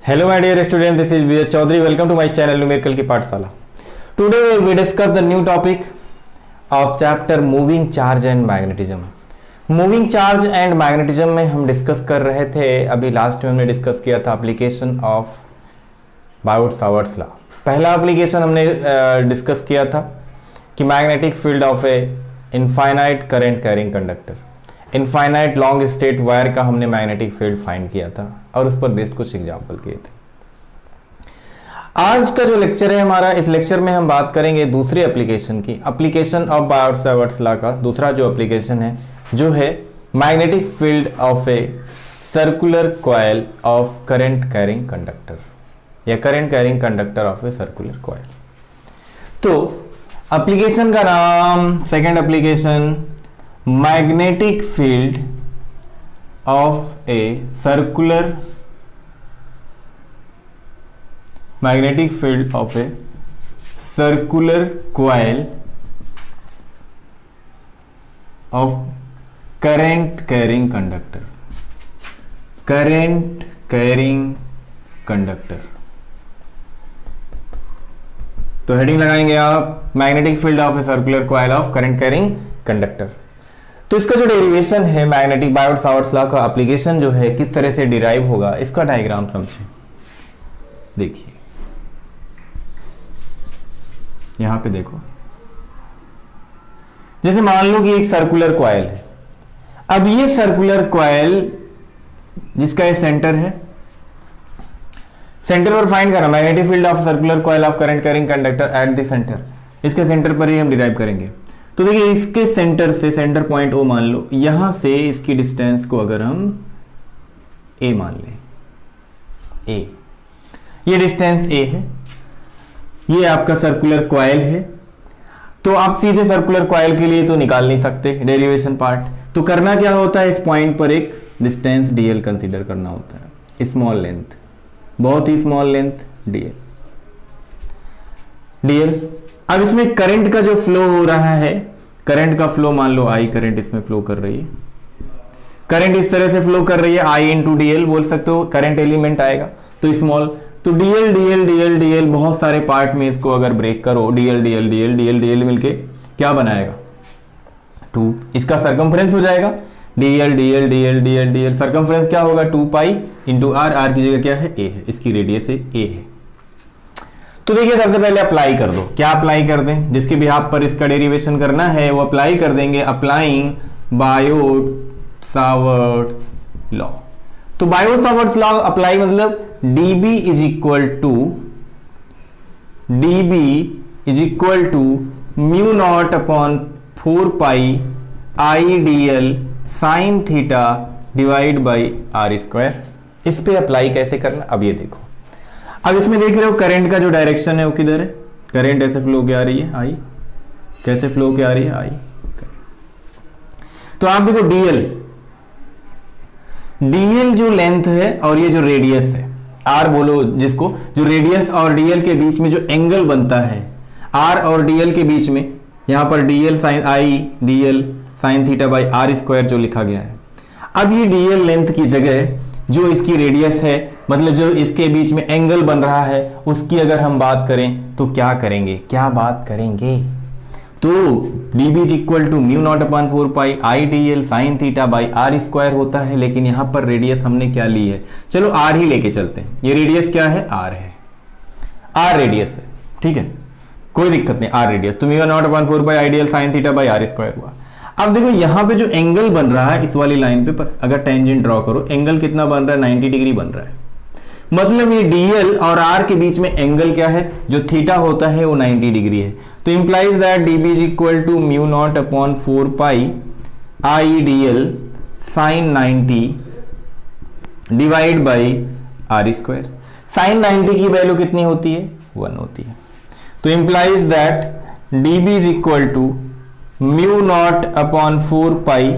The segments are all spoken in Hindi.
Hello my dear student, this is Vijay Chaudhary. Welcome to my channel Numerical की पाठशाला. Today we discuss the new topic of chapter Moving Charge and Magnetism. Moving Charge and Magnetism में हम डिस्कस कर रहे थे, अभी लास्ट में हमने डिस्कस किया था एप्लीकेशन ऑफ बायोट-सावर्ट्स लॉ. पहला एप्लीकेशन हमने डिस्कस किया था कि magnetic field of A infinite current carrying conductor, infinite long straight wire का हमने मैग्नेटिक फील्ड फाइंड किया था और उस पर बेस्ड कुछ एग्जांपल किए थे. आज का जो लेक्चर है हमारा, इस लेक्चर में हम बात करेंगे दूसरी एप्लीकेशन की, एप्लीकेशन ऑफ बायोट-सावर्ट्स लॉ का दूसरा जो एप्लीकेशन है जो है magnetic field of a circular coil of current carrying conductor या current carrying conductor of a circular coil. तो एप्लीकेशन का नाम, second application, magnetic field of a circular magnetic field of a circular coil of current carrying conductor, current carrying conductor. तो हेडिंग लगाएंगे आप magnetic field of a circular coil of current carrying conductor. तो इसका जो डेरिवेशन है मैग्नेटिक बायोट-सावर्ट्स लॉ का एप्लीकेशन जो है किस तरह से डिराइव होगा, इसका डायग्राम समझें. देखिए यहां पे देखो, जैसे मान लो कि एक सर्कुलर कॉइल है. अब ये सर्कुलर कॉइल जिसका ये सेंटर है, सेंटर पर फाइंड करना magnetic field of circular coil of current carrying conductor at the centre. इसके सेंटर पर ही हम डिराइव करेंगे. तो देखिए इसके सेंटर से, सेंटर पॉइंट ओ मान लो, यहां से इसकी डिस्टेंस को अगर हम ए मान लें, ए, ये डिस्टेंस ए है, ये आपका सर्कुलर कॉइल है. तो आप सीधे सर्कुलर कॉइल के लिए तो निकाल नहीं सकते डेरिवेशन पार्ट. तो करना क्या होता है, इस पॉइंट पर एक डिस्टेंस डीएल कंसीडर करना होता है, स्मॉल लेंथ, बहुत ही स्मॉल लेंथ डीएल. डीएल अब इसमें करंट का जो फ्लो हो रहा है, करंट का फ्लो मान लो आई करंट इसमें फ्लो कर रही है, करंट इस तरह से फ्लो कर रही है, आई इंटू डीएल बोल सकते हो, करंट एलिमेंट आएगा तो स्मॉल. तो डीएल डीएल डीएल डीएल बहुत सारे पार्ट में इसको अगर ब्रेक करो, DL DL DL DL D L मिलके क्या बनाएगा, 2. इसका सरकमफ्रेंस हो जाएगा DL DL DL DL DL. Circumference क्या होगा, 2 पाई इंटू आर. आर की जगह क्या है, ए है, इसकी रेडियस ए है. तो देखिए सबसे पहले अप्लाई कर दो. क्या अप्लाई कर दें, जिसके बिहाफ पर इसका डेरिवेशन करना है वो अप्लाई कर देंगे, अप्लाइंग बायोट-सावर्ट्स लॉ. तो बायोट-सावर्ट्स लॉ अप्लाई मतलब dB is equal to mu naught upon 4 pi I D L sine theta divide by R square. इस पे अप्लाई कैसे करना, अब ये देखो. अब इसमें देख रहे हो करंट का जो डायरेक्शन है वो किधर है, करंट ऐसे फ्लो क्या आ रही है, आई, कैसे फ्लो क्या आ रही है, आई. तो आप देखो डीएल जो लेंथ है और ये जो रेडियस है, आर बोलो जिसको, जो रेडियस और डीएल के बीच में जो एंगल बनता है आर और डीएल के बीच में, यहां पर D L sine I D L sine theta by R square जो लिखा गया है. अब ये डीएल लेंथ की जगह जो इसकी रेडियस है, मतलब जो इसके बीच में एंगल बन रहा है, उसकी अगर हम बात करें तो क्या करेंगे, क्या बात करेंगे. तो dB is equal to mu naught upon 4 pi I D L sine theta by R square होता है. लेकिन यहां पर रेडियस हमने क्या ली है, चलो आर ही लेके चलते हैं. ये रेडियस क्या है, आर है, आर रेडियस है, ठीक है, कोई दिक्कत नहीं, आर रेडियस. तो mu naught upon 4 pi I D L sine theta by R square हुआ. अब देखो यहां पे जो एंगल बन रहा है इस वाली लाइन पे, पर अगर टेंजेंट ड्रॉ करो, एंगल कितना बन रहा है, 90 डिग्री बन रहा है. मतलब ये डीएल और आर के बीच में एंगल क्या है, जो थीटा होता है वो 90 डिग्री है. तो implies that D B is equal to mu naught upon 4 pi I D L sine 90 divide by R square. Sine 90 की वैल्यू कितनी होती है, 1 होती है. तो implies that D B is equal to mu naught upon 4 pi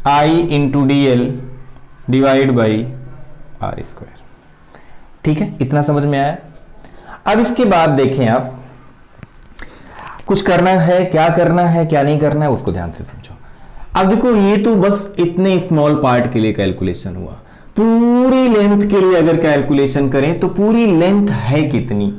I into D L divide by R square. ठीक है, इतना समझ में आया. अब इसके बाद देखें आप, कुछ करना है, क्या करना है क्या नहीं करना है उसको ध्यान से समझो. अब देखो ये तो बस इतने स्मॉल पार्ट के लिए कैलकुलेशन हुआ, पूरी लेंथ के लिए अगर कैलकुलेशन करें तो पूरी लेंथ है कितनी,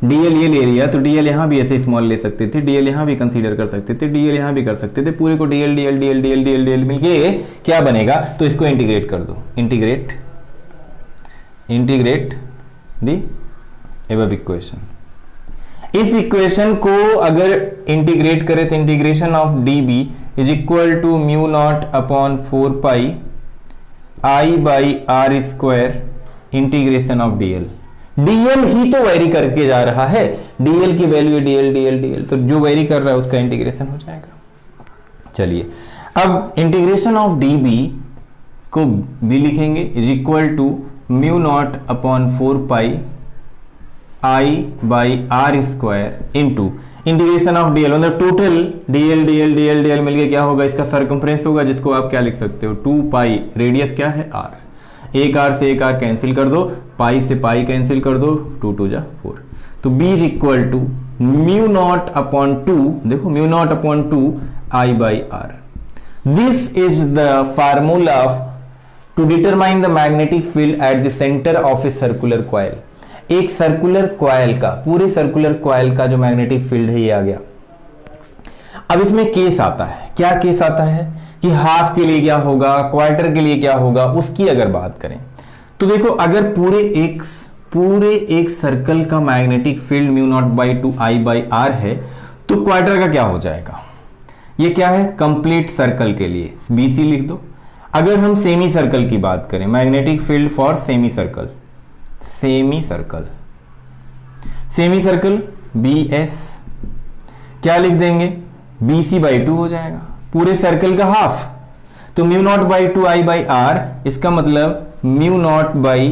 डीएल ये ले लिया तो डीएल यहां भी ऐसे स्मॉल ले सकते थे, डीएल यहां भी कंसीडर कर सकते थे, डीएल यहां भी कर सकते थे, पूरे को D L DL DL DL DL D L मिलके क्या बनेगा, तो इसको इंटीग्रेट कर दो, इंटीग्रेट दी एबव इक्वेशन। इस इक्वेशन को अगर इंटीग्रेट करें तो integration of D B is equal to mu naught upon 4 pi I by R square integration of D L. D L ही तो वेरी करके जा रहा है, डीएल की वैल्यू डीएल डीएल डीएल, तो जो वेरी कर रहा है उसका इंटीग्रेशन हो जाएगा। चलिए अब इंटीग्रेशन ऑफ डी बी को भी लिखेंगे is equal to mu naught upon 4 pi I by R square into integration of D L, मतलब total D L DL DL D L मिलके क्या होगा, इसका सर्कम्फ्रेंस होगा, जिसको आप क्या लिख सकते हो 2 पाई, रेडियस क्या है आर, एक आर से एक आर कैंसिल कर दो, पाई से पाई कैंसिल कर दो, 2 2 जा 4, तो B is equal to mu naught upon 2, देखो mu naught upon 2 I by R. This is the formula to determine the magnetic field at the centre of a circular coil. एक सर्कुलर कॉइल का, पूरे सर्कुलर कॉइल का जो मैग्नेटिक फील्ड है ये आ गया। अब इसमें केस आता है, क्या केस आता है कि हाफ के लिए क्या होगा, क्वार्टर के लिए क्या होगा, उसकी अगर बात करें तो देखो अगर पूरे एक सर्कल का magnetic field mu naught by 2 I by R है तो क्वार्टर का क्या हो जाएगा, ये क्या है कंप्लीट सर्कल के लिए बीसी लिख दो। अगर हम सेमी सर्कल की बात करें, magnetic field for semi circle B S क्या लिख देंगे, बी सी बाई 2 हो जाएगा, पूरे सर्कल का हाफ, तो mu naught by 2 I by R, इसका मतलब mu naught by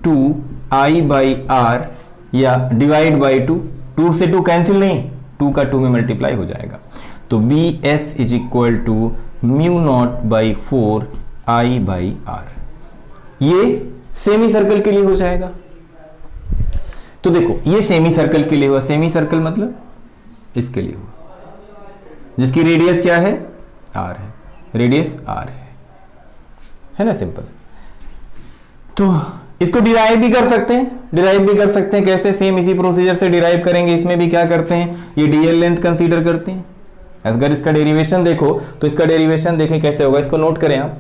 2 I by R या डिवाइड बाई 2, 2 से 2 कैंसिल नहीं, 2 का 2 में मल्टीप्लाई हो जाएगा, तो B S is equal to mu naught by 4 I by R. ये सेमी सर्कल के लिए हो जाएगा। तो देखो ये सेमी सर्कल के लिए हुआ, सेमी सर्कल मतलब इसके लिए हुआ जिसकी रेडियस क्या है आर है, रेडियस आर है ना, सिंपल। तो इसको डिराइव भी कर सकते हैं, कैसे, सेम इसी प्रोसीजर से डिराइव करेंगे। इसमें भी क्या करते हैं, ये डीएल लेंथ कंसीडर करते हैं। अगर इसका डेरिवेशन देखो तो इसका डेरिवेशन देखें कैसे होगा, इसको नोट करें आप,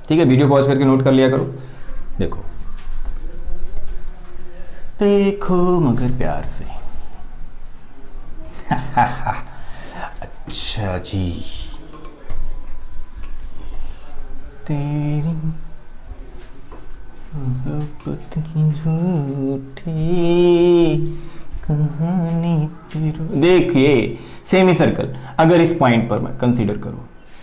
ठीक है, वीडियो पॉज करके नोट कर लिया करो। देखो मगर प्यार से अच्छा जी, तेरी मोहब्बत की झूठी कहानी। देखिए सेमी सर्कल अगर इस पॉइंट पर मैं कंसीडर करूं,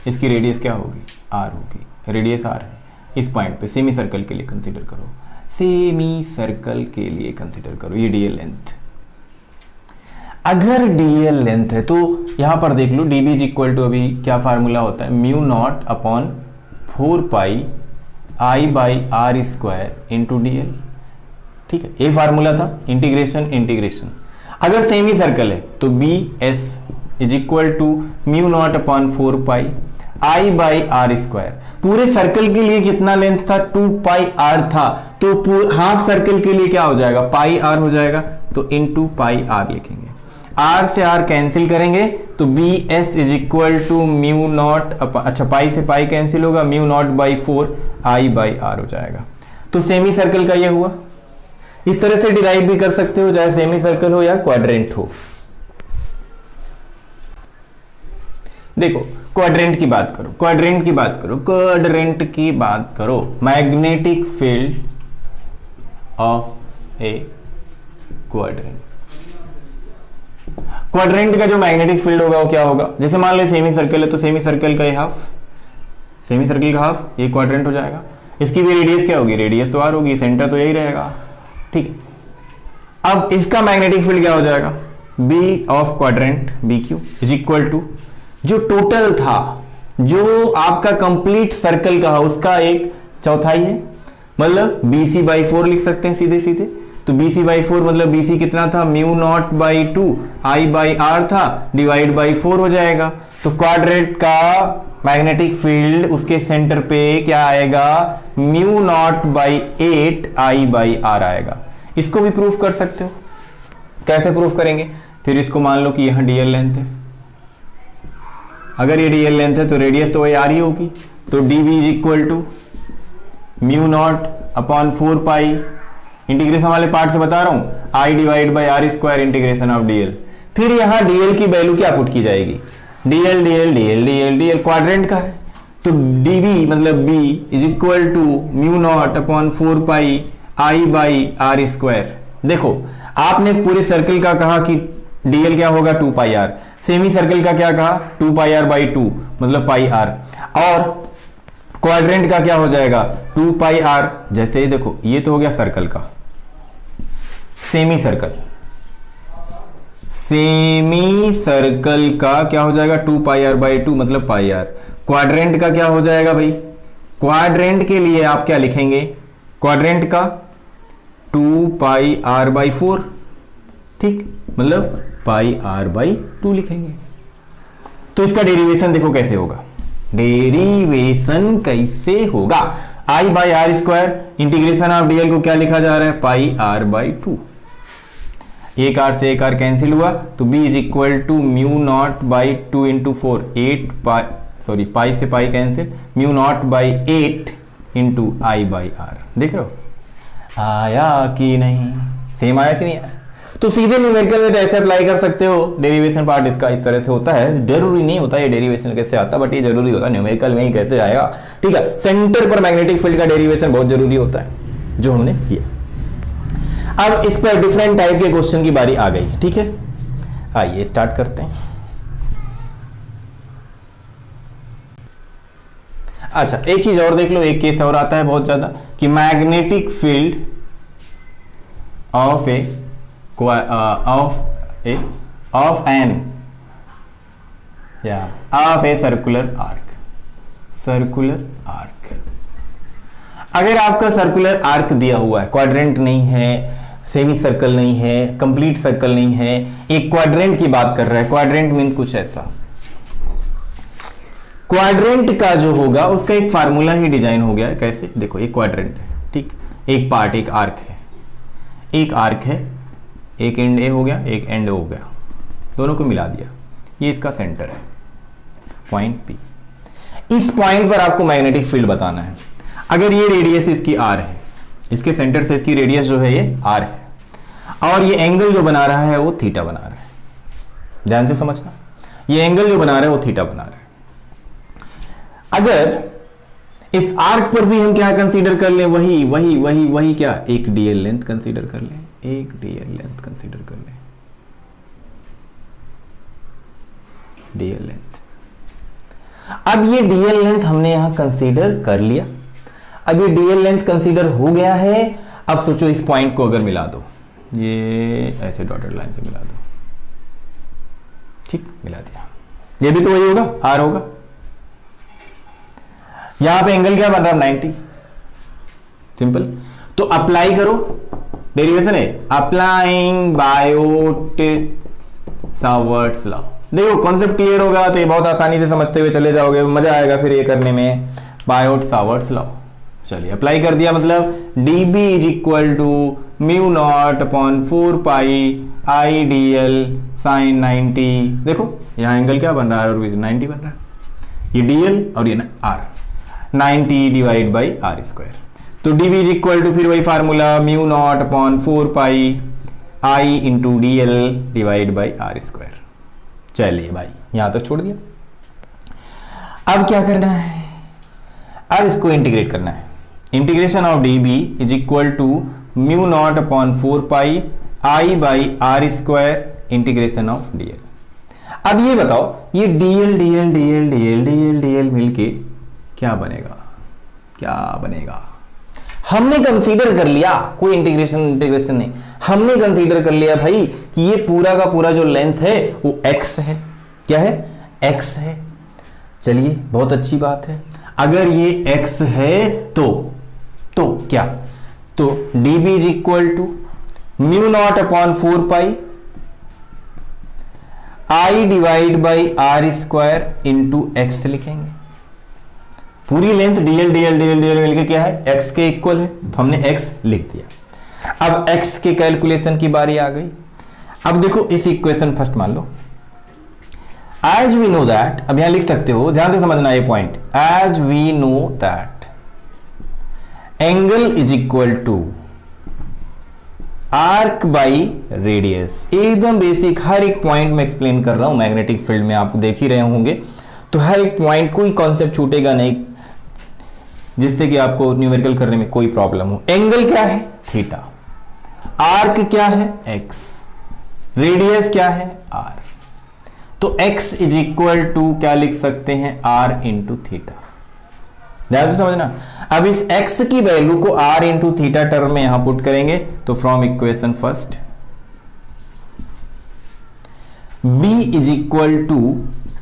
इसकी रेडियस क्या होगी आर होगी, रेडियस आर है, इस पॉइंट पे सेमी सर्कल के लिए कंसीडर करो, सेमी सर्कल के लिए कंसीडर करो, ये डीएल लेंथ। अगर डीएल लेंथ है तो यहां पर देख लो डीबी इज इक्वल टू, अभी क्या फार्मूला होता है, mu naught upon 4 pi I by R square into D L, ठीक है, ये फार्मूला था, इंटीग्रेशन। अगर सेमी सर्कल है तो B S is equal to mu naught upon 4 pi I by R square. पूरे सर्कल के लिए कितना लेंथ था, 2 पाई आर था, तो हाफ सर्कल के लिए क्या हो जाएगा, पाई आर हो जाएगा, तो इनटू पाई आर लिखेंगे, आर से आर कैंसिल करेंगे तो B S is equal to mu naught, अच्छा पाई से पाई कैंसिल होगा, mu naught by 4 I by R हो जाएगा। तो सेमी सर्कल का ये हुआ। इस तरह से डिराइव भी कर सकते हो, चाहे सेमी सर्कल हो या क्वाड्रेंट हो। देखो क्वाड्रेंट की बात करो, magnetic field of A quadrant का जो मैग्नेटिक फील्ड होगा वो क्या होगा, जैसे मान ले सेमी सर्कल है तो सेमी सर्कल का हाफ ये क्वाड्रेंट हो जाएगा। इसकी भी रेडियस क्या होगी, रेडियस तो आर होगी, सेंटर तो यही रहेगा, ठीक है। अब इसका मैग्नेटिक फील्ड क्या हो जाएगा, B of quadrant B Q is equal to जो टोटल था, जो आपका कंप्लीट सर्कल का उसका 1/4 है, मतलब BC बाई 4 लिख सकते हैं सीधे। तो BC बाई 4 मतलब BC कितना था, mu naught by 2 I by R था, डिवाइड बाई 4 हो जाएगा। तो क्वाड्रेंट का मैग्नेटिक फील्ड उसके सेंटर पे क्या आएगा, mu naught by 8 I by R आएगा। इसको भी प्रूफ कर सकते हो। कैसे प्रूफ करेंगे, फिर इसको मान लो कि यहां डीएल लेंथ है, अगर ये डीएल लेंथ है तो रेडियस तो वही आर ही होगी, तो D B is equal to mu naught upon 4 pi, integration वाले पार्ट से बता रहा हूं, I divide by R square integration of D L. फिर यहां डीएल की वैल्यू क्या पुट की जाएगी, D L DL DL DL D L quadrant का है, तो डीबी मतलब B is equal to mu naught upon 4 pi I by R square. देखो आपने पूरे सर्कल का कहा कि डीएल क्या होगा 2 पाई आर, सेमी सर्कल का क्या कहा 2 पाई आर बाई 2 मतलब पाई आर, और क्वाड्रेंट का क्या हो जाएगा 2 पाई आर। जैसे देखो ये तो हो गया सर्कल का, सेमी सर्कल, सेमी सर्कल का क्या हो जाएगा 2 पाई आर बाई 2 मतलब पाई आर। क्वाड्रेंट का क्या हो जाएगा भाई, क्वाड्रेंट के लिए आप क्या लिखेंगे, क्वाड्रेंट का 2 पाई आर बाई 4, ठीक, मतलब पाई आर बाई 2 लिखेंगे। तो इसका डेरिवेशन देखो कैसे होगा, डेरिवेशन कैसे होगा, I by R square integration of D L को क्या लिखा जा रहा है, पाई आर बाई 2, एक आर से एक आर कैंसिल हुआ, तो B is equal to mu naught by 2 into 4, 8 pi, sorry pi से pi cancel, mu naught by 8 into I by R. देख रहे हो आया कि नहीं, सेम आया कि नहीं आया। तो सीधे न्यूमेरिकल में ऐसे अप्लाई कर सकते हो, डेरिवेशन पार्ट इसका इस तरह से होता है, जरूरी नहीं होता ये डेरिवेशन कैसे आता, बट ये जरूरी होता है न्यूमेरिकल में ही कैसे आएगा, ठीक है। सेंटर पर मैग्नेटिक फील्ड का डेरिवेशन बहुत जरूरी होता है जो हमने किया। अब इस पर डिफरेंट टाइप के क्वेश्चन की बारी आ गई, ठीक है, आइए स्टार्ट करते हैं। अच्छा एक चीज और देख लो, एक केस और आता है बहुत ज्यादा कि magnetic field of a circular arc, circular arc. अगर आपका सर्कुलर आर्क दिया हुआ है, क्वाड्रेंट नहीं है, सेमी सर्कल नहीं है, कंप्लीट सर्कल नहीं है, एक क्वाड्रेंट की बात कर रहा है, क्वाड्रेंट मीन कुछ ऐसा, क्वाड्रेंट का जो होगा उसका एक फार्मूला ही डिजाइन हो गया है। कैसे, देखो एक क्वाड्रेंट है, ठीक, एक पार्ट एक आर्क है, एक आर्क है, एक एंड ए हो गया, एक एंड ओ हो गया, दोनों को मिला दिया, ये इसका सेंटर है, पॉइंट पी। इस पॉइंट पर आपको मैग्नेटिक फील्ड बताना है। अगर ये रेडियस इसकी आर है, इसके सेंटर से इसकी रेडियस जो है ये आर है, और ये एंगल जो बना रहा है वो थीटा बना रहा है, ध्यान से समझना, ये एंगल जो बना रहा है वो थीटा बना रहा है। अगर इस आर्क पर भी हम क्या कंसीडर कर लें, वही वही वही वही क्या, एक डीएल लेंथ कंसीडर कर लें, एक डीएल लेंथ कंसीडर कर लें, डीएल लेंथ। अब ये डीएल लेंथ हमने यहां कंसीडर कर लिया, अब ये डीएल लेंथ कंसीडर हो गया है। अब सोचो इस पॉइंट को अगर मिला दो, ये ऐसे डॉटेड लाइन से मिला दो, ठीक, मिला दिया, ये भी तो वही होगा, आर होगा। यहां पे एंगल क्या बन रहा है 90, सिंपल। तो अप्लाई करो, डेरिवेशन है अप्लाइंग बायोट सावर्ट्स लॉ। देखो कॉन्सेप्ट क्लियर होगा तो ये बहुत आसानी से समझते हुए चले जाओगे, मजा आएगा फिर ये करने में। बायोट सावर्ट्स लॉ, चलिए अप्लाई कर दिया, मतलब dB is equal to mu naught upon 4 pi I D L sine 90। देखो यहां एंगल क्या बन रहा है, 90 बन रहा है, ये dl और ये r, 90 divide by R square. तो dB इज इक्वल टू फिर वही formula, mu naught upon 4 pi I into D L divide by R square. चलिए भाई यहां तक छोड़ दिया। अब क्या करना है, अब इसको इंटीग्रेट करना है। Integration of dB is equal to mu naught upon 4 pi I by R square integration of dl। अब ये बताओ, ये dl dl dl dl dl dl मिलके क्या बनेगा, क्या बनेगा। हमने कंसीडर कर लिया, कोई इंटीग्रेशन नहीं, हमने कंसीडर कर लिया भाई कि ये पूरा का पूरा जो लेंथ है वो x है, क्या है, x है। चलिए बहुत अच्छी बात है, अगर ये x है तो क्या, तो dB is equal to mu naught upon 4 pi I divide by R square into X लिखेंगे। पूरी length DL DL DL DL मिलकर क्या है, एक्स के इक्वल है, तो हमने एक्स लिख दिया। अब एक्स के कैलकुलेशन की बारी आ गई। अब देखो इस इक्वेशन फर्स्ट मान लो, एज वी नो दैट, अब यहां लिख सकते हो, ध्यान से समझना ये point, as we know that angle is equal to arc by radius. एकदम बेसिक, हर एक पॉइंट में एक्सप्लेन कर रहा हूं, मैग्नेटिक फील्ड में आप देख ही रहे होंगे, तो हर एक पॉइंट कोई कॉन्सेप्ट छूटेगा नहीं जिससे कि आपको न्यूमेरिकल करने में कोई प्रॉब्लम हो। एंगल क्या है, थीटा, आर्क क्या है, एक्स, रेडियस क्या है, आर। तो x इज इक्वल टू क्या लिख सकते हैं, r इंटू थीटा। ध्यान से समझना। अब इस x की वैल्यू को r इंटू थीटा टर्म में यहां पुट करेंगे, तो from equation first b is equal to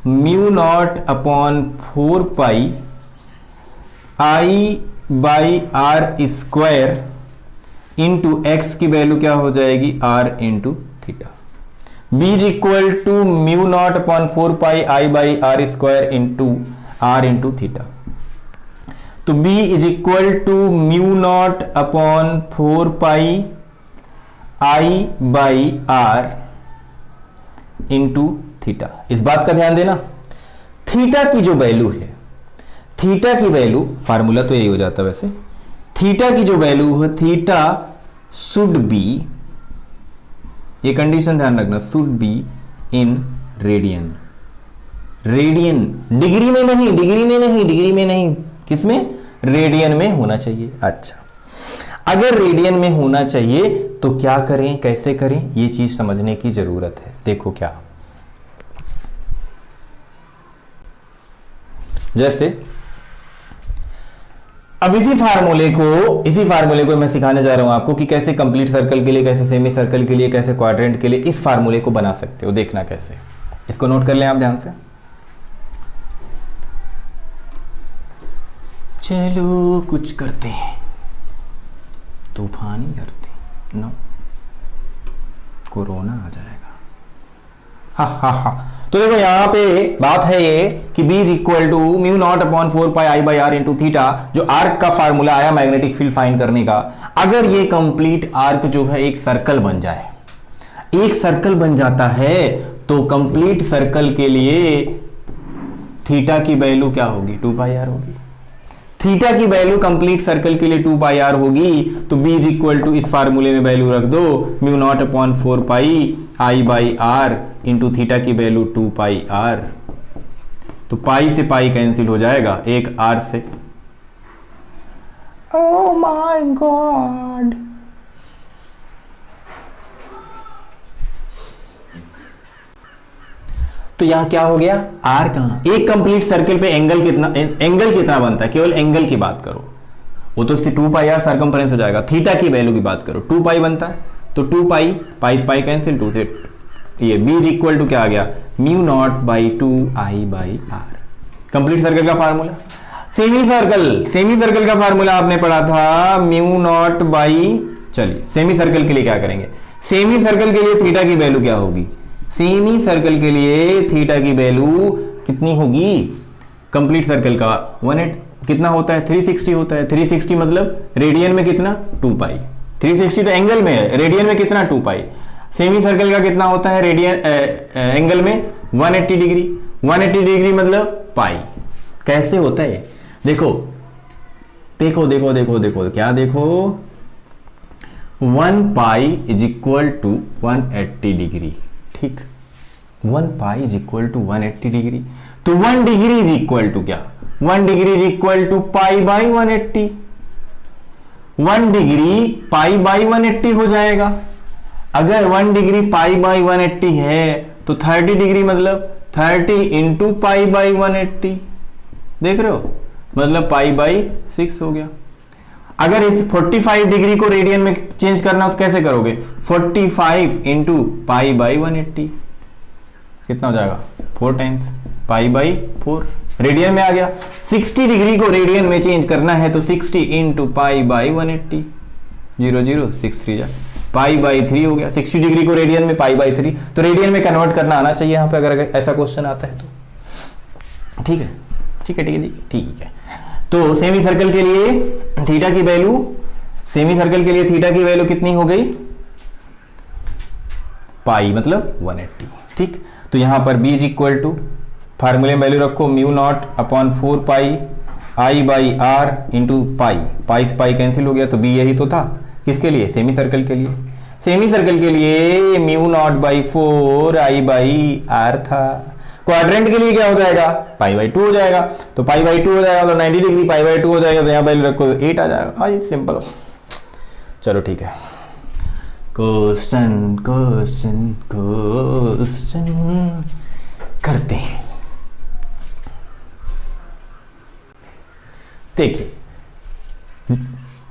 mu naught upon 4 pi I by R square into X की वैल्यू क्या हो जाएगी, r into theta. b is equal to mu naught upon 4 pi I by R square into r into theta. तो b is equal to mu naught upon 4 pi I by R into theta. इस बात का ध्यान देना, थीटा की जो वैल्यू है, थीटा की वैल्यू, फार्मूला तो यही हो जाता है वैसे, थीटा की जो वैल्यू है, थीटा शुड बी, ये कंडीशन ध्यान रखना, should be in radian. Radian, degree में नहीं, डिग्री में नहीं, डिग्री में नहीं, किसमें, रेडियन में होना चाहिए। अच्छा, अगर रेडियन में होना चाहिए तो क्या करें, कैसे करें, ये चीज समझने की जरूरत है। देखो क्या, जैसे अब इसी फार्मूले को मैं सिखाने जा रहा हूं आपको कि कैसे कंप्लीट सर्कल के लिए, कैसे सेमी सर्कल के लिए, कैसे क्वाड्रेंट के लिए इस फार्मूले को बना सकते हो। देखना कैसे, इसको नोट कर लें आप ध्यान से। चलो कुछ करते हैं, तूफान ही करते हैं, नो कोरोना आ जाएगा। हा हा हा। तो देखो यहां पे बात है ये कि b is equal to mu naught upon 4 pi I by R into theta, जो आर्क का फार्मूला आया मैग्नेटिक फील्ड फाइंड करने का। अगर ये कंप्लीट आर्क जो है एक सर्कल बन जाए, एक सर्कल बन जाता है, तो कंप्लीट सर्कल के लिए थीटा की वैल्यू क्या होगी, 2 पाई आर होगी। थीटा की वैल्यू कंप्लीट सर्कल के लिए 2 पाई आर होगी, तो b इज इक्वल टू इस फार्मूले में वैल्यू रख दो, mu naught upon 4 pi I by R into theta की वैल्यू 2 पाई आर। तो पाई से पाई कैंसिल हो जाएगा, एक आर से। ओह माय गॉड, तो यहां क्या हो गया, आर कहां, एक कंप्लीट सर्कल पे एंगल कितना बनता है, केवल एंगल की बात करो, वो तो 2 पाई आर सर्कमफ्रेंस हो जाएगा। थीटा की वैल्यू की बात करो, 2 पाई बनता है, तो 2 पाई, पाई पाई कैंसिल, 2 से ये b इज इक्वल टू क्या आ गया, mu naught by 2 I by R. Complete circle का फार्मूला। सेमी सर्कल का फार्मूला आपने पढ़ा था म्यू नॉट बाई, चलिए सेमी सर्कल के लिए क्या करेंगे, सेमी सर्कल के लिए थीटा की वैल्यू क्या होगी, सेमी सर्कल के लिए थीटा की वैल्यू कितनी होगी, कंप्लीट सर्कल का 180 कितना होता है, 360 होता है। 360 मतलब रेडियन में कितना, 2 पाई। 360 तो एंगल में है, रेडियन में कितना, 2 पाई। सेमी सर्कल का कितना होता है रेडियन एंगल में, 180 डिग्री। 180 डिग्री मतलब पाई। कैसे होता है, देखो देखो देखो देखो देखो क्या देखो, 1 pi is equal to 180 degree, ठीक। 1 pi is equal to 180 degree, तो 1 डिग्री इज इक्वल टू क्या, 1 degree is equal to pi by 180। 1 degree pi by 180 हो जाएगा। अगर 1 डिग्री पाई बाई 180 है तो 30 डिग्री मतलब 30 इंटू पाई बाई 180, देख रहे हो, मतलब पाई बाई 6 हो गया। अगर इस 45 डिग्री को रेडियन में चेंज करना हो तो कैसे करोगे, 45 इंटू पाई बाई 180 कितना हो जाएगा, 4 टाइम्स पाई बाई 4, रेडियन में आ गया। 60 डिग्री को रेडियन में चेंज करना है तो 60 इंटू पाई बाई 180, 0 0 6 3 जा पाई बाई 3 हो गया। 60 डिग्री को रेडियन में पाई बाई 3, तो रेडियन में कन्वर्ट करना आना चाहिए यहाँ पे, अगर ऐसा क्वेश्चन आता है तो। ठीक है ठीक है ठीक है ठीक है। तो सेमी सर्कल के लिए थीटा की वैल्यू, सेमी सर्कल के लिए थीटा की वैल्यू कितनी हो गई, पाई मतलब 180। ठीक, तो यहां पर b इज इक्वल टू फार्मूले में वैल्यू रखो mu naught upon 4 pi I by R into pi, pi से पाई कैंसिल हो गया, तो b यही तो था किसके लिए, सेमी सर्कल के लिए। सेमी सर्कल के लिए mu naught by 4 I by R था। क्वाड्रेंट के लिए क्या हो जाएगा, पाई बाई 2 हो जाएगा, तो पाई बाई 2 हो जाएगा तो 90 डिग्री पाई बाई 2 हो जाएगा, तो यहाँ वैल्यू रखो तो 8 आ जाएगा। हाँ, सिंपल। चलो ठीक है, क्वेश्चन क्वेश्चन क्वेश्चन करते हैं। देखिए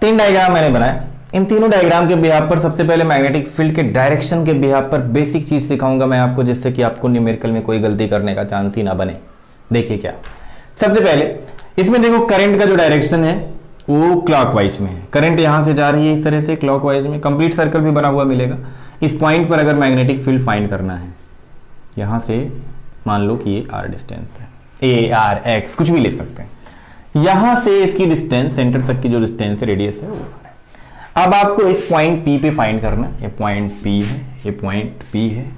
3 डायग्राम मैंने बनाया, इन तीनों डायग्राम के बिहाफ पर सबसे पहले मैग्नेटिक फील्ड के डायरेक्शन के बिहाफ पर बेसिक चीज सिखाऊंगा मैं आपको, जिससे कि आपको न्यूमेरिकल में कोई गलती करने का चांस ही ना बने। देखिए क्या, सबसे पहले इसमें देखो करंट का जो डायरेक्शन है वो क्लॉकवाइज में है। करंट यहां से जा रही है इस तरह से क्लॉकवाइज में, कंप्लीट सर्कल भी बना हुआ मिलेगा। इस पॉइंट पर अगर मैग्नेटिक फील्ड फाइंड करना है, यहां से मान लो कि ये आर डिस्टेंस है, ए आर एक्स कुछ भी ले सकते हैं, यहां से इसकी डिस्टेंस सेंटर तक की जो डिस्टेंस है, रेडियस है, वो आर है। अब आपको इस पॉइंट पी पे फाइंड करना, ये पॉइंट पी है, ये पॉइंट पी है,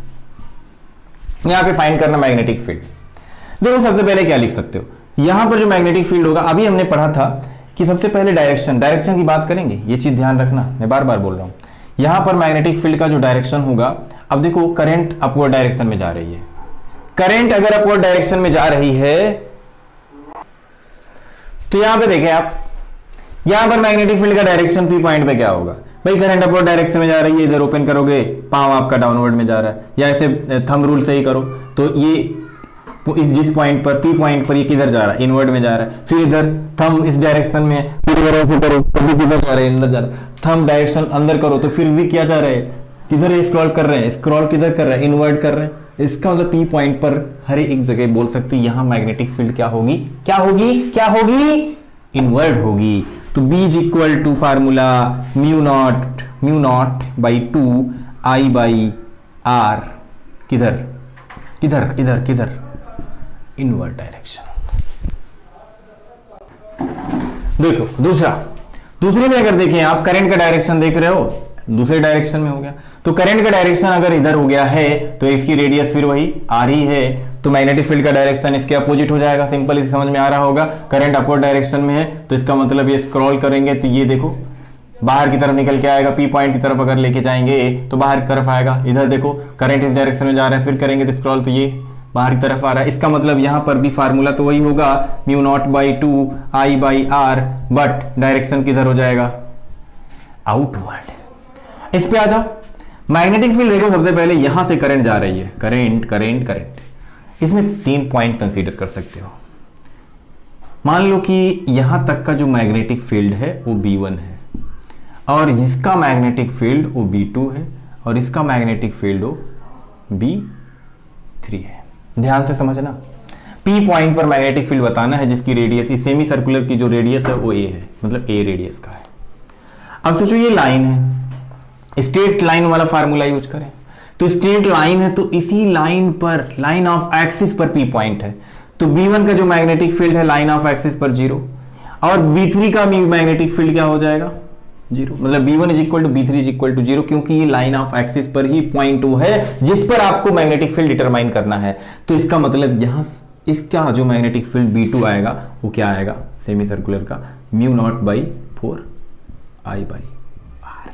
यहां पे फाइंड करना मैग्नेटिक फील्ड। देखो सबसे पहले क्या लिख सकते हो, यहां पर जो मैग्नेटिक फील्ड होगा, अभी हमने पढ़ा था कि सबसे पहले डायरेक्शन की बात करेंगे, ये चीज ध्यान रखना, मैं बार बार बोल रहा हूं। यहां पर मैग्नेटिक फील्ड का जो डायरेक्शन होगा, अब देखो करंट अपवर्ड डायरेक्शन में जा रही है, करंट अगर अपवर्ड डायरेक्शन में जा रही है तो यहां पे देखें आप, यहां पर मैग्नेटिक फील्ड का डायरेक्शन पी पॉइंट पे क्या होगा, भाई करंट अपवर्ड डायरेक्शन में जा रही है, इधर ओपन करोगे पांव आपका डाउनवर्ड में जा रहा है, या ऐसे थंब रूल से ही करो तो ये जिस पॉइंट पर पी पॉइंट पर ये किधर जा रहा है, इनवर्ड में जा रहा है, फिर इधर थंब इस डायरेक्शन में किधर जा रहा है, अंदर जा रहा है, थंब डायरेक्शन अंदर करो तो फिर भी क्या जा रहा है, किधर स्क्रॉल कर रहे हैं, स्क्रॉल किधर कर रहे हैं, इनवर्ड कर रहे हैं। इसका मतलब पी पॉइंट पर हर एक जगह बोल सकते हो यहां मैग्नेटिक फील्ड क्या होगी, क्या होगी, क्या होगी, इनवर्ड होगी। तो B is equal to formula mu naught by 2 I by R, किधर किधर इधर किधर, इनवर्ड डायरेक्शन। देखो दूसरे में अगर देखें आप, करंट का डायरेक्शन देख रहे हो, दूसरे डायरेक्शन में हो गया, तो करंट का डायरेक्शन अगर इधर हो गया है तो इसकी रेडियस फिर वही आ रही है, तो मैग्नेटिक फील्ड का डायरेक्शन इसके अपोजिट हो जाएगा। सिंपल इसे समझ में आ रहा होगा, करंट अपवर्ड डायरेक्शन में है तो इसका मतलब ये स्क्रॉल करेंगे तो ये देखो बाहर की तरफ निकल के आएगा, पी पॉइंट की तरफ अगर लेके जाएंगे तो बाहर की तरफ आएगा। इधर देखो करंट इस डायरेक्शन में जा रहा है, फिर करेंगे तो स्क्रॉल तो ये बाहर की तरफ आ रहा है। इसका मतलब यहां पर भी फार्मूला तो वही होगा mu naught by 2 I by R, but direction किधर हो जाएगा, आउटवर्ड। इस पे आ जाओ, मैग्नेटिक फील्ड देखो सबसे पहले यहां से करंट जा रही है, करंट। इसमें 3 पॉइंट कंसीडर कर सकते हो। मान लो कि यहां तक का जो मैग्नेटिक फील्ड है वो B1 है, और इसका मैग्नेटिक फील्ड वो B2 है, और इसका मैग्नेटिक फील्ड वो B3 है। ध्यान से समझना, P पॉइंट पर मैग्नेटिक फील्ड बताना है जिसकी रेडियस, इस सेमी सर्कुलर की जो रेडियस है वो A है, मतलब A रेडियस का है। अब सोचो ये लाइन है, स्ट्रेट लाइन वाला फार्मूला यूज करें तो स्ट्रेट लाइन है तो इसी लाइन पर, लाइन ऑफ एक्सिस पर P पॉइंट है, तो B1 का जो मैग्नेटिक फील्ड है लाइन ऑफ एक्सिस पर 0, और B3 का मैग्नेटिक फील्ड क्या हो जाएगा, 0। मतलब B1 is equal to B3 is equal to 0, क्योंकि ये लाइन ऑफ एक्सिस पर ही पॉइंट 2 है जिस पर आपको मैग्नेटिक फील्ड डिटरमाइन करना है। तो इसका मतलब यहां इसका जो मैग्नेटिक फील्ड B2 आएगा वो क्या आएगा, सेमी सर्कुलर का mu naught by 4 I by R.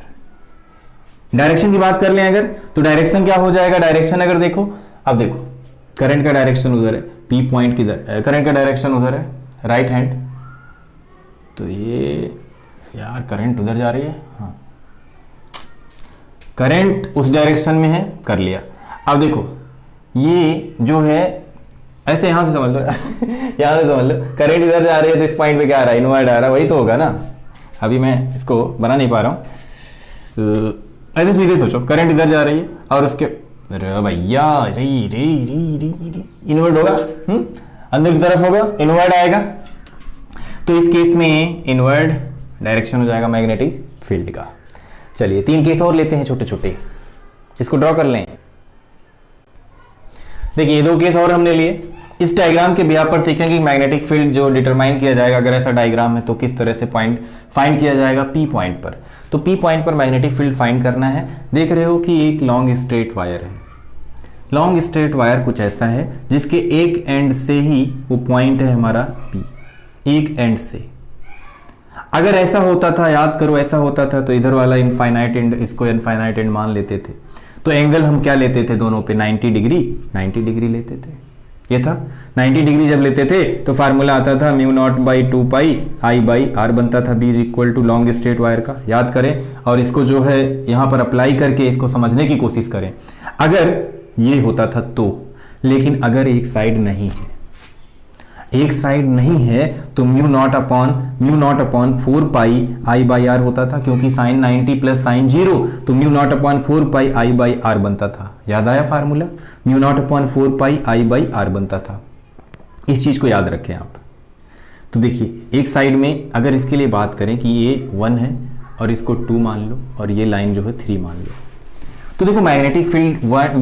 Direction की बात कर लें अगर, तो डायरेक्शन क्या हो जाएगा, डायरेक्शन अगर देखो, अब देखो करंट का डायरेक्शन उधर है, P पॉइंट किधर, करंट का डायरेक्शन उधर है राइट हैंड, तो ये यार करंट उधर जा रही है, हाँ करंट उस डायरेक्शन में है, कर लिया। अब देखो ये जो है ऐसे यहां से समझ लो यहां से समझ लो, करंट इधर जा रही है तो इस पॉइंट पे क्या आ रहा है, इनवर्ड आ रहा है, वही तो होगा ना। अभी मैं इसको बना नहीं पा रहा हूं, तो ऐसे सीधे सोचो करंट इधर जा रही है और उसके भैया रे इनवर्ड होगा, अंदर की तरफ होगा, इनवर्ड आएगा, तो इस केस में इनवर्ड डायरेक्शन हो जाएगा मैग्नेटिक फील्ड का। चलिए 3 केस और लेते हैं छोटे छोटे, इसको ड्रॉ कर लें। देखिए 2 केस और हमने लिए, इस डायग्राम के बिहार पर सीखेंगे कि मैग्नेटिक फील्ड जो डिटरमाइन किया जाएगा, अगर ऐसा डायग्राम है तो किस तरह से पॉइंट फाइंड किया जाएगा पी पॉइंट पर। तो पी पॉइंट पर मैग्नेटिक फील्ड फाइंड करना है। देख रहे हो कि एक लॉन्ग स्ट्रेट वायर है। लॉन्ग स्ट्रेट वायर कुछ ऐसा है जिसके एक एंड से ही वो पॉइंट है हमारा पी, एक एंड से। अगर ऐसा होता था, याद करो, ऐसा होता था तो इधर वाला इनफाइनाइट एंड, इसको इनफाइनाइट एंड मान लेते थे। तो एंगल हम क्या लेते थे दोनों पे? 90 डिग्री लेते थे। ये था 90 डिग्री जब लेते थे तो फार्मूला आता था mu naught by 2 pi I by R बनता था। B is equal to long straight wire का, याद करें और इसको जो है यहाँ पर अप्लाई करके इसको समझने की कोशिश करें। अगर ये होता था तो, लेकिन अगर एक साइड नहीं है, एक साइड नहीं है तो mu naught upon 4 pi I by R होता था, क्योंकि साइन 90 प्लस साइन 0, तो mu naught upon 4 pi I by R बनता था। याद आया formula? Mu naught upon 4 pi I by R बनता था। इस चीज को याद रखें आप। तो देखिए एक साइड में अगर इसके लिए बात करें कि ये 1 है और इसको 2 मान लो और ये लाइन जो है 3 मान लो, तो देखो magnetic field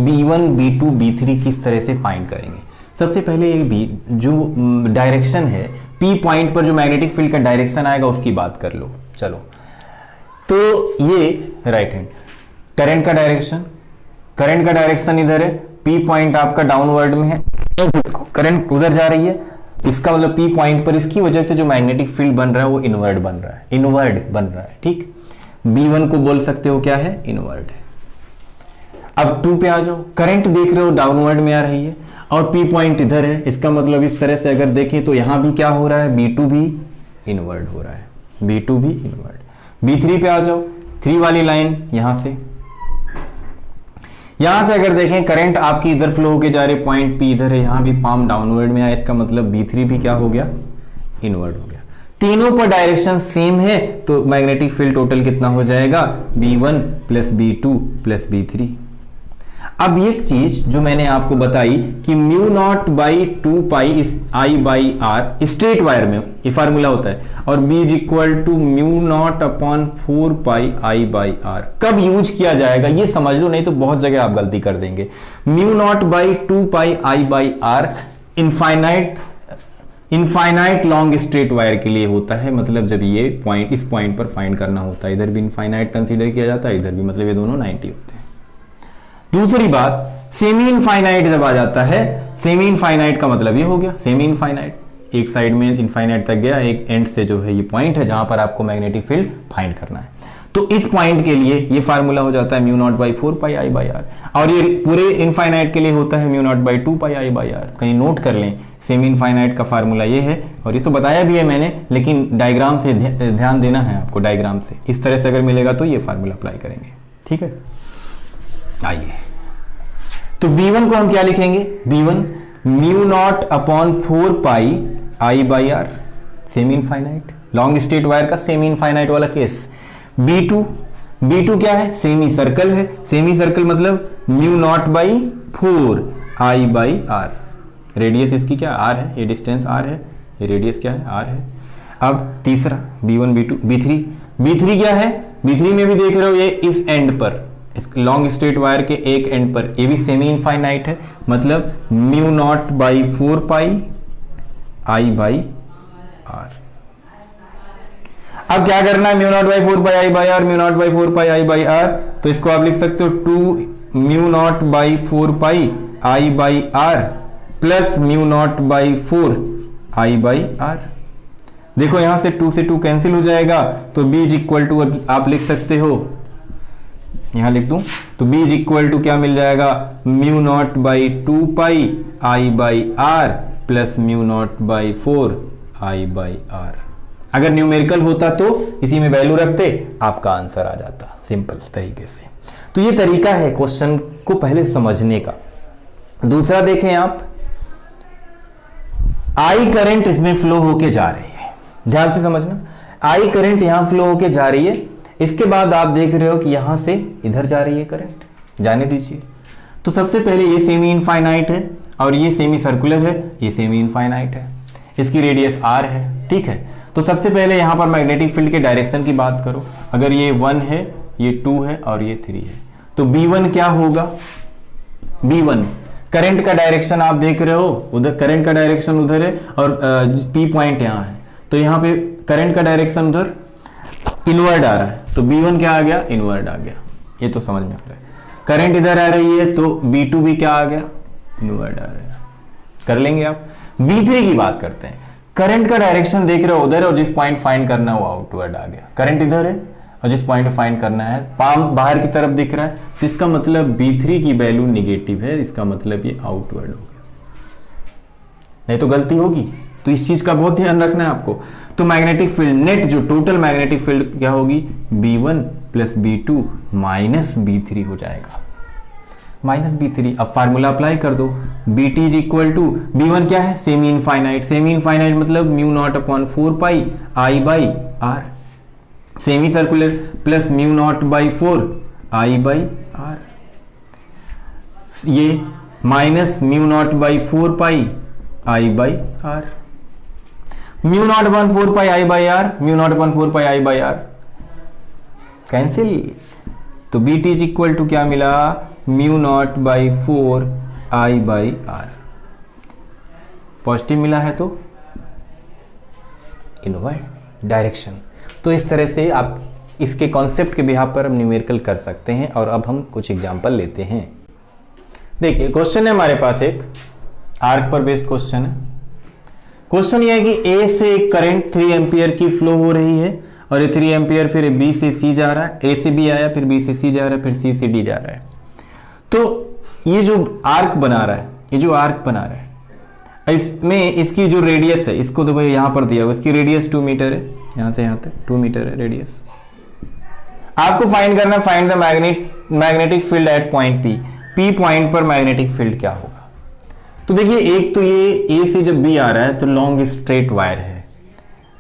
B1 B2 B3 किस तरह से फाइंड करेंगे। सबसे पहले एक भी जो डायरेक्शन है P पॉइंट पर, जो मैग्नेटिक फील्ड का डायरेक्शन आएगा उसकी बात कर लो। चलो, तो ये राइट हैंड करंट का डायरेक्शन इधर है, P पॉइंट आपका डाउनवर्ड में है, करंट उधर जा रही है, इसका मतलब P पॉइंट पर इसकी वजह से जो मैग्नेटिक फील्ड बन रहा है वो इनवर्ड बन रहा है। ठीक, B1 को बोल सकते हो क्या है? इनवर्ड है। अब 2 पे आ जाओ, करंट देख रहे हो डाउनवर्ड में आ रही है और P पॉइंट इधर है, इसका मतलब इस तरह से अगर देखें तो यहां भी क्या हो रहा है? B2 भी इनवर्ड हो रहा है, B2 भी इनवर्ड। B3 पे आ जाओ, 3 वाली लाइन यहां से अगर देखें करंट आपकी इधर फ्लो होके जा रही, पॉइंट P इधर है, यहां भी पाम डाउनवर्ड में आया, इसका मतलब B3 भी क्या हो गया? इनवर्ड हो गया। तीनों पर डायरेक्शन सेम है तो मैग्नेटिक फील्ड टोटल कितना हो जाएगा? B1 plus B2 plus B3। अब एक चीज जो मैंने आपको बताई कि mu naught by 2 pi I by R straight wire में ये फार्मूला होता है, और B is equal to mu naught upon 4 pi I by R कब यूज किया जाएगा ये समझ लो, नहीं तो बहुत जगह आप गलती कर देंगे। Mu naught by 2 pi I by R infinite long straight wire के लिए होता है, मतलब जब ये पॉइंट इस पॉइंट पर फाइंड करना होता है, इधर भी इनफाइनाइट कंसीडर किया जाता है, इधर भी, मतलब ये दोनों 90 होते हैं। दूसरी बात, सेमी इनफाइनाइट जब आ जाता है, सेमी इनफाइनाइट का मतलब ये हो गया सेमी इनफाइनाइट, एक साइड में इनफाइनाइट तक गया, एक एंड से जो है ये पॉइंट है जहां पर आपको मैग्नेटिक फील्ड फाइंड करना है। तो इस पॉइंट के लिए ये फार्मूला हो जाता है mu naught by 4 pi I by R, और ये पूरे इनफाइनाइट के लिए होता है mu naught by 2 pi I by R. कहीं नोट कर लें, सेमी इनफाइनाइट का फार्मूला ये है, और ये तो बताया भी है मैंने, लेकिन डायग्राम से ध्यान देना है आपको। डायग्राम से इस तरह से अगर मिलेगा तो ये फार्मूला अप्लाई करेंगे। ठीक है, आइए तो B1 को हम क्या लिखेंगे? B1 mu naught upon 4 pi I by R, semi infinite long straight wire का सेमी इनफाइनाइट वाला केस। B2 क्या है? सेमी सर्कल है, सेमी सर्कल मतलब mu naught by 4 I by R, radius इसकी क्या R है, ये डिस्टेंस R है, ये रेडियस क्या है R है। अब तीसरा B1 B2 B3 क्या है? B3 में भी देख रहे हो ये इस एंड पर, इस लॉन्ग स्ट्रेट वायर के एक एंड पर, ये भी सेमी इनफाइनाइट है, मतलब mu naught by 4 pi I by R. अब क्या करना है? Mu naught by 4 pi I by R, mu naught by 4 pi I by R, तो इसको आप लिख सकते हो 2 mu naught by 4 pi I by R plus mu naught by 4 I by R. देखो यहां से 2 से 2 कैंसिल हो जाएगा, तो B इज इक्वल टू आप लिख सकते हो, यहां लिख दूं तो B इज इक्वल टू क्या मिल जाएगा? Mu naught by 2 pi I by R plus mu naught by 4 I by R. अगर न्यूमेरिकल होता तो इसी में वैल्यू रखते, आपका आंसर आ जाता सिंपल तरीके से। तो ये तरीका है क्वेश्चन को पहले समझने का। दूसरा देखें आप, आई करंट इसमें फ्लो होके जा रही है, ध्यान से समझना, आई करंट यहां फ्लो होके जा रही है, इसके बाद आप देख रहे हो कि यहां से इधर जा रही है करंट, जाने दीजिए। तो सबसे पहले ये सेमी इनफाइनाइट है और ये सेमी सर्कुलर है, ये सेमी इनफाइनाइट है, इसकी रेडियस R है। ठीक है, तो सबसे पहले यहां पर मैग्नेटिक फील्ड के डायरेक्शन की बात करो, अगर ये 1 है, ये 2 है और ये 3 है, तो B1 क्या होगा? B1 करंट का डायरेक्शन आप देख रहे हो, उधर करंट का डायरेक्शन उधर है और पी पॉइंट यहाँ है, तो यहाँ पे करंट का डायरेक्शन उधर इनवर्ड आ रहा है, तो B1 क्या आ गया, इनवर्ड आ गया। ये तो समझ में आ रहा है। करंट इधर आ रही है तो B2 भी क्या आ गया, इनवर्ड आ रहा है। कर लेंगे आप। B3 की बात करते हैं। करंट का डायरेक्शन देख रहे हो उधर और जिस पॉइंट फाइंड करना है वो आउटवर्ड आ गया। करंट इधर है और जिस पॉइंट फाइंड करना है पाम बाहर की तरफ दिख रहा है, तो इसका मतलब B3 की वैल्यू निगेटिव है, इसका मतलब ये आउटवर्ड हो गया, नहीं तो गलती होगी। तो इस चीज का बहुत ध्यान रखना है आपको। तो मैग्नेटिक फील्ड नेट जो टोटल मैग्नेटिक फील्ड क्या होगी, B1 plus B2 minus B3 हो जाएगा, माइनस B3। अब फार्मूला अप्लाई कर दो, BT is equal to B1 क्या है, सेमी इनफाइनाइट, सेमी इनफाइनाइट मतलब mu naught upon 4 pi I by R, semi circular plus mu naught by 4 I by R, ये minus mu naught by 4 pi I by R, mu naught upon 4 pi I by R, mu naught upon 4 pi I by R cancel. तो BT इज इक्वल टू क्या मिला, mu naught by 4 I by R, positive मिला है तो इनवर्ड डायरेक्शन। तो इस तरह से आप इसके कॉन्सेप्ट के बिहाफ पर हम न्यूमेरिकल कर सकते हैं। और अब हम कुछ एग्जांपल लेते हैं। देखिए क्वेश्चन है हमारे पास, एक आर्क पर बेस्ड क्वेश्चन है। क्वेश्चन ये है कि A से एक करंट 3 एम्पियर की फ्लो हो रही है और ये 3 एम्पियर फिर B से C जा रहा है, A से B आया, फिर B से C जा रहा है, फिर C से D जा रहा है। तो ये जो आर्क बना रहा है, ये जो आर्क बना रहा है, इसमें इसकी जो रेडियस है, इसको देखो यहां पर दिया हुआ, इसकी रेडियस 2 मीटर है, यहां से यहां तक 2 मीटर है रेडियस। आपको फाइंड करना है, find the magnetic field at point P point पर मैग्नेटिक फील्ड क्या होगा। तो देखिए एक तो ये A से जब B आ रहा है तो लॉन्ग स्ट्रेट वायर है,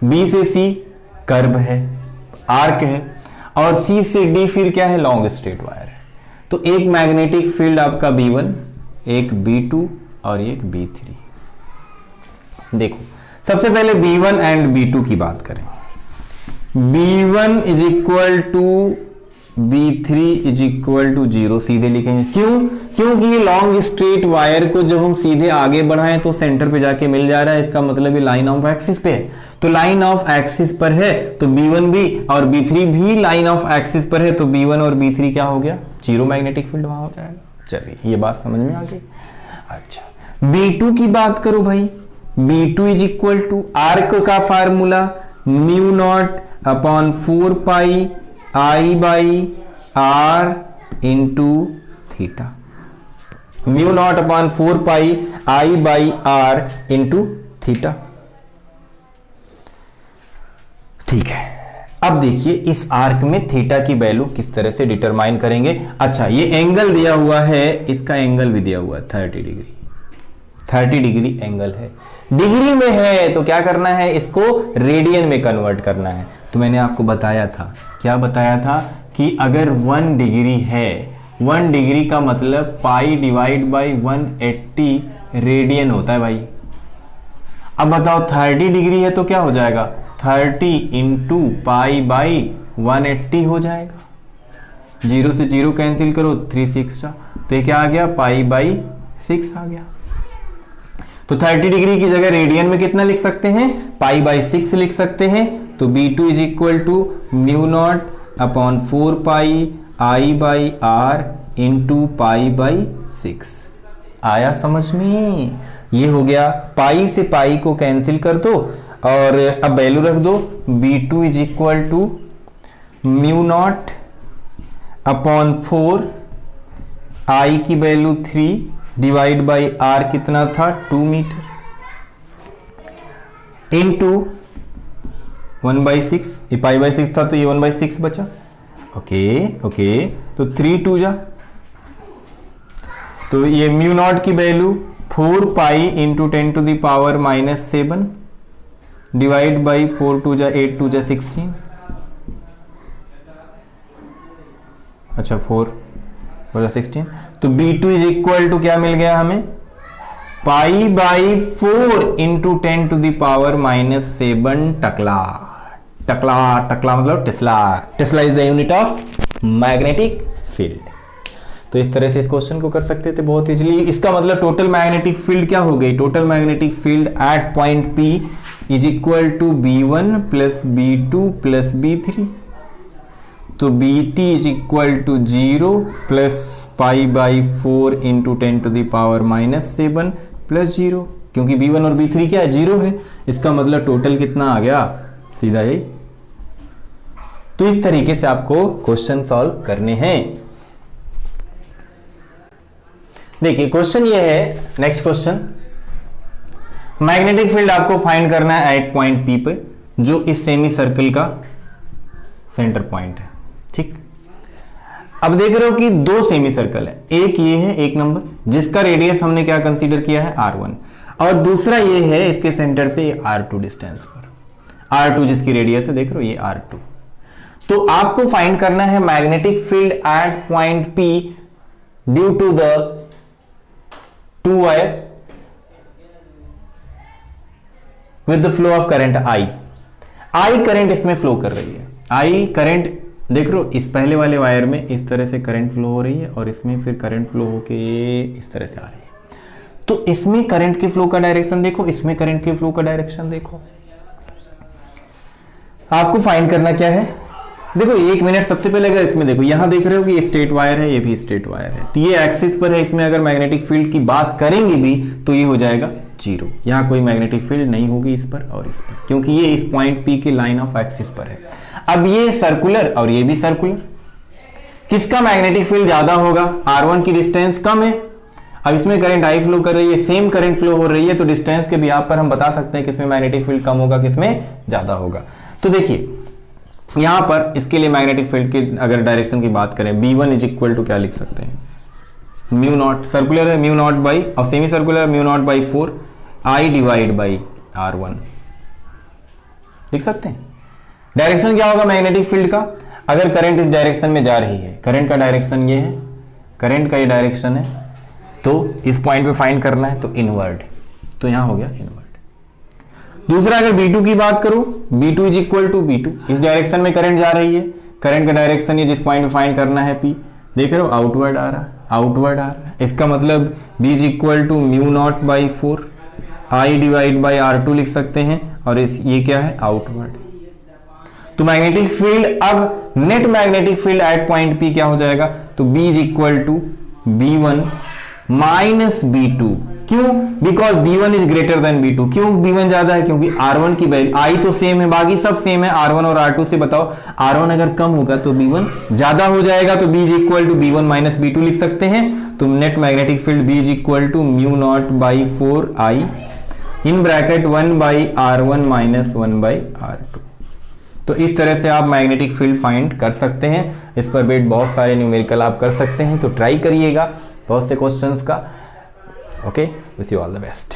B से C कर्व है, आर्क है, और C से D फिर क्या है, लॉन्ग स्ट्रेट वायर है। तो एक मैग्नेटिक फील्ड आपका B1, एक B2 और एक B3। देखो सबसे पहले B1 एंड B2 की बात करें। B1 is equal to B3 is equal to 0 सीधे लिखेंगे। क्यों? क्योंकि ये लॉन्ग स्ट्रेट वायर को जब हम सीधे आगे बढ़ाएं तो सेंटर पे जाके मिल जा रहा है, इसका मतलब ये लाइन ऑफ एक्सिस पे है। तो लाइन ऑफ एक्सिस पर है तो B1 भी और B3 भी लाइन ऑफ एक्सिस पर है, तो B1 और B3 क्या हो गया, 0 मैग्नेटिक फील्ड वहां हो जाएगा। चलिए ये बात समझ में आ गई। अच्छा B2 की बात करो भाई, B2 is equal to arc का formula mu naught upon 4 pi I by R into theta, mu naught upon 4 pi I by R into theta. ठीक है, अब देखिए इस आर्क में थीटा की वैल्यू किस तरह से डिटरमाइन करेंगे। अच्छा ये एंगल दिया हुआ है, इसका एंगल भी दिया हुआ है 30 डिग्री, 30 डिग्री एंगल है, डिग्री में है तो क्या करना है, इसको रेडियन में कन्वर्ट करना है। तो मैंने आपको बताया था, क्या बताया था कि अगर 1 डिग्री है, 1 डिग्री का मतलब पाई डिवाइड बाई 180 रेडियन होता है भाई। अब बताओ 30 डिग्री है तो क्या हो जाएगा, 30 इंटू पाई बाई 180 हो जाएगा। 0 से 0 कैंसिल करो, 3 6 तो ये क्या आ गया, पाई बाई 6 आ गया। तो 30 डिग्री की जगह रेडियन में कितना लिख सकते हैं, पाई बाई 6 लिख सकते हैं। तो B2 is equal to mu naught upon 4 pi I by R into pi by 6। आया समझ में? ये हो गया, पाई से पाई को कैंसिल कर दो और अब वैल्यू रख दो। B2 is equal to mu naught upon 4 I की वैल्यू 3 डिवाइड बाई आर कितना था, 2 मीटर इंटू 1/6, ये पाई बाई 6 था तो ये 1/6 बचा। ओके तो 3 2 जा, तो ये म्यू नॉट की value 4 pi into 10 to the power -7 divide by 4 2 जा 8 2 जा 16। अच्छा 4 बचा 16। तो B2 इज इक्वल टू क्या मिल गया हमें, pi by 4 into 10 to the power -7 टकला। टकला मतलब tesla. Tesla is the unit of magnetic field. तो इस तरह से इस क्वेश्चन को कर सकते थे बहुत इजीली। इसका मतलब टोटल मैग्नेटिक फील्ड क्या हो गई, total magnetic field at point P is equal to B1 plus B2 plus B3। तो BT is equal to 0 plus pi by 4 into 10 to the power -7 plus 0, क्योंकि B1 और B3 क्या है, 0 है। इसका मतलब टोटल कितना आ गया, सीधा यही। तो इस तरीके से आपको क्वेश्चन सॉल्व करने हैं। देखिए क्वेश्चन ये है, नेक्स्ट क्वेश्चन, मैग्नेटिक फील्ड आपको फाइंड करना है एट पॉइंट P पे, जो इस सेमी सर्कल का सेंटर पॉइंट है। ठीक, अब देख रहे हो कि दो सेमी सर्कल है, एक ये है एक नंबर जिसका रेडियस हमने क्या कंसीडर किया है R1, और दूसरा ये है इसके सेंटर से R2 डिस्टेंस पर, R2 जिसकी रेडियस है, देख रहे हो ये R2। तो आपको फाइंड करना है magnetic field at point P due to the two wire with the flow of current I current इसमें फ्लो कर रही है। I करंट देख रहे हो, इस पहले वाले वायर में इस तरह से करंट फ्लो हो रही है और इसमें फिर करंट फ्लो होके इस तरह से आ रही है। तो इसमें करंट के फ्लो का डायरेक्शन देखो, इसमें करंट के फ्लो का डायरेक्शन देखो। आपको फाइंड करना क्या है, देखो 1 मिनट सबसे पहले अगर इसमें देखो, यहां देख रहे हो कि ये स्ट्रेट वायर है, ये भी स्ट्रेट वायर है, तो ये एक्सिस पर है। इसमें अगर मैग्नेटिक फील्ड की बात करेंगे भी तो ये हो जाएगा 0, यहां कोई मैग्नेटिक फील्ड नहीं होगी इस पर और इस पर, क्योंकि ये इस पॉइंट P के लाइन ऑफ एक्सिस पर है। अब ये सर्कुलर और ये भी सर्कुलर, किसका मैग्नेटिक फील्ड ज्यादा होगा, R1 की डिस्टेंस कम है। अब इसमें करंट I फ्लो कर रही है, सेम करंट फ्लो हो रही है, तो डिस्टेंस के बिहाफ पर हम बता सकते हैं किसमें मैग्नेटिक फील्ड कम होगा, किसमें ज्यादा होगा। तो देखिए यहां पर इसके लिए मैग्नेटिक फील्ड की अगर डायरेक्शन की बात करें, B1 इज इक्वल टू क्या लिख सकते हैं, म्यू नॉट, सर्कुलर है म्यू नॉट बाई, और semi circular mu naught by 4 I divide by R1 लिख सकते हैं। डायरेक्शन क्या होगा मैग्नेटिक फील्ड का, अगर करंट इस डायरेक्शन में जा रही है, करंट का डायरेक्शन ये है, करंट का ये डायरेक्शन है, तो इस पॉइंट पे फाइंड करना है, तो इनवर्ड, तो यहां हो गया इनवर्ड। दूसरा अगर B2 की बात करूं, B2 is equal to B2, इस डायरेक्शन में करंट जा रही है, करंट का डायरेक्शन ये जिस पॉइंट पे फाइंड करना है P, देख रहे हो आउटवर्ड आ रहा है, आउटवर्ड आ रहा है। इसका मतलब B is equal to mu naught by 4 I divide by R2 लिख सकते हैं, और ये क्या है आउटवर्ड। तो मैग्नेटिक फील्ड, अब net magnetic field at point P क्या हो जाएगा, तो B is equal to B1 minus B2, क्यों, because B1 is greater than B2। क्यों B1 ज्यादा है, क्योंकि R1 की वैल्यू, I तो सेम है, बाकी सब सेम है, R1 और R2 से बताओ, R1 अगर कम होगा तो B1 ज्यादा हो जाएगा, तो B is equal to B1 minus B2 लिख सकते हैं। तो net magnetic field B is equal to mu naught by 4 I in bracket 1 by R1 minus 1 by R2। तो इस तरह से आप मैग्नेटिक फील्ड फाइंड कर सकते हैं। इस पर बेट बहुत सारे न्यूमेरिकल आप कर सकते हैं, तो ट्राई करिएगा बहुत से क्वेश्चंस का। Okay, wish you all the best.